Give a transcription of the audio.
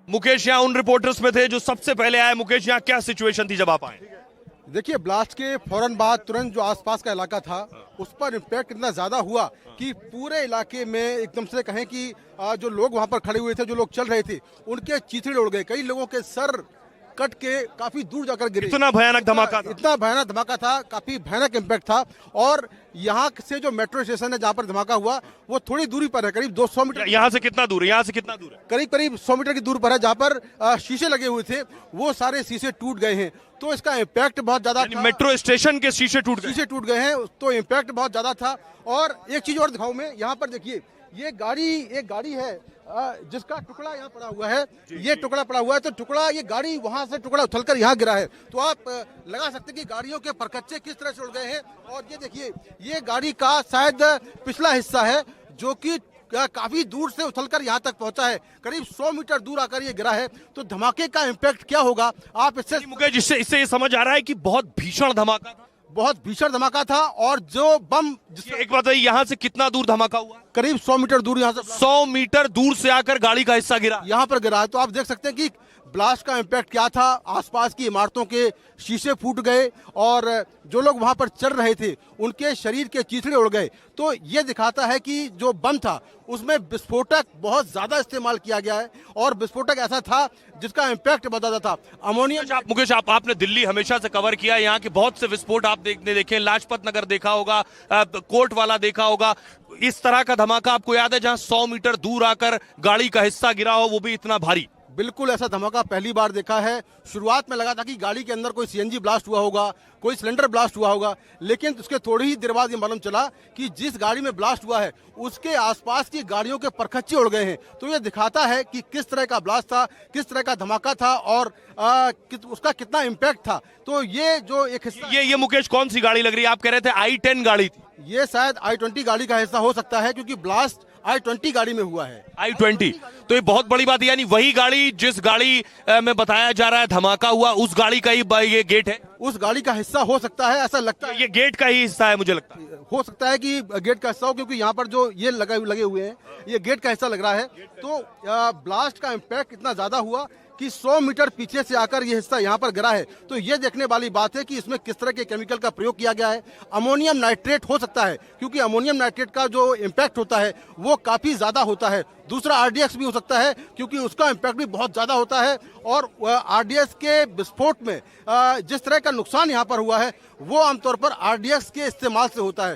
मुकेश यहाँ उन रिपोर्टर्स में थे जो सबसे पहले आए। मुकेश, यहाँ क्या सिचुएशन थी जब आप आए? देखिए, ब्लास्ट के फौरन बाद तुरंत जो आसपास का इलाका था उस पर इम्पैक्ट इतना ज्यादा हुआ कि पूरे इलाके में एकदम से कहें कि जो लोग वहां पर खड़े हुए थे, जो लोग चल रहे थे, उनके चीथड़े उड़ गए। कई लोगों के सर कट के काफी दूर जाकर गिरे। इतना भयानक धमाका था? इतना भयानक धमाका था, काफी भयानक इम्पैक्ट था। और यहाँ से जो मेट्रो स्टेशन है जहाँ पर धमाका हुआ वो थोड़ी दूरी पर है, करीब 200 मीटर। यहाँ से कितना दूर है? यहाँ से कितना दूर है? करीब करीब 100 मीटर की दूर पर है, जहाँ पर शीशे लगे हुए थे वो सारे शीशे टूट गए हैं। तो इसका इम्पैक्ट बहुत ज्यादा था। मेट्रो स्टेशन के शीशे टूट गए? शीशे टूट गए हैं, तो इम्पैक्ट बहुत ज्यादा था। और एक चीज और दिखाऊं मैं, यहाँ पर देखिए, ये गाड़ी, एक गाड़ी है जिसका टुकड़ा यहाँ पड़ा हुआ है। ये टुकड़ा पड़ा हुआ है, तो टुकड़ा, ये गाड़ी वहां से टुकड़ा उछलकर यहाँ गिरा है। तो आप लगा सकते हैं कि गाड़ियों के परकच्चे किस तरह से उड़ गए हैं। और ये देखिए, ये गाड़ी का शायद पिछला हिस्सा है जो कि काफी दूर से उछलकर यहाँ तक पहुंचा है, करीब 100 मीटर दूर आकर ये गिरा है। तो धमाके का इम्पैक्ट क्या होगा, आप इससे मुकेश, इससे ये समझ आ रहा है कि बहुत भीषण धमाका था। बहुत भीषण धमाका था। और जो बम, एक बात है, यहाँ से कितना दूर धमाका हुआ? करीब 100 मीटर दूर, यहाँ से 100 मीटर दूर से आकर गाड़ी का हिस्सा गिरा, यहाँ पर गिरा है। तो आप देख सकते हैं कि ब्लास्ट का इम्पैक्ट क्या था। आसपास की इमारतों के शीशे फूट गए और जो लोग वहां पर चल रहे थे उनके शरीर के चीथड़े उड़ गए। तो ये दिखाता है कि जो बम था उसमें विस्फोटक बहुत ज्यादा इस्तेमाल किया गया है और विस्फोटक ऐसा था जिसका इम्पैक्ट बहुत ज्यादा था। अमोनियम। मुकेश, आपने दिल्ली हमेशा से कवर किया, यहाँ के बहुत से विस्फोट आप देखे, लाजपत नगर देखा होगा, कोर्ट वाला देखा होगा। इस तरह का धमाका आपको याद है जहां 100 मीटर दूर आकर गाड़ी का हिस्सा गिरा हो, वो भी इतना भारी? बिल्कुल, ऐसा धमाका पहली बार देखा है। शुरुआत में लगा था कि गाड़ी के अंदर कोई सीएनजी ब्लास्ट हुआ होगा, कोई सिलेंडर ब्लास्ट हुआ होगा, लेकिन उसके थोड़ी ही देर बाद ये मालूम चला कि जिस गाड़ी में ब्लास्ट हुआ है उसके आसपास की गाड़ियों के परखच्चे उड़ गए हैं। तो ये दिखाता है कि किस तरह का ब्लास्ट था, किस तरह का धमाका था और उसका कितना इम्पैक्ट था। तो ये जो एक हिस्सा, ये मुकेश कौन सी गाड़ी लग रही है? आप कह रहे थे i10 गाड़ी थी। ये शायद i20 गाड़ी का हिस्सा हो सकता है, क्योंकि ब्लास्ट i20 गाड़ी में हुआ है। i20, तो ये बहुत बड़ी बात है। यानी वही गाड़ी जिस गाड़ी में बताया जा रहा है धमाका हुआ, उस गाड़ी का ही ये गेट है? उस गाड़ी का हिस्सा हो सकता है, ऐसा लगता है। ये गेट का ही हिस्सा है, मुझे लगता है। हो सकता है कि गेट का हिस्सा हो, क्योंकि यहाँ पर जो ये लगे हुए हैं ये गेट का हिस्सा लग रहा है। तो ब्लास्ट का इम्पैक्ट इतना ज्यादा हुआ कि 100 मीटर पीछे से आकर ये हिस्सा यहाँ पर गिरा है। तो ये देखने वाली बात है कि इसमें किस तरह के केमिकल का प्रयोग किया गया है। अमोनियम नाइट्रेट हो सकता है, क्योंकि अमोनियम नाइट्रेट का जो इम्पैक्ट होता है वो काफी ज्यादा होता है। दूसरा आरडीएक्स भी हो सकता है, क्योंकि उसका इम्पैक्ट भी बहुत ज्यादा होता है। और आरडीएक्स के विस्फोट में जिस तरह का नुकसान यहाँ पर हुआ है वो आमतौर पर आरडीएक्स के इस्तेमाल से होता है।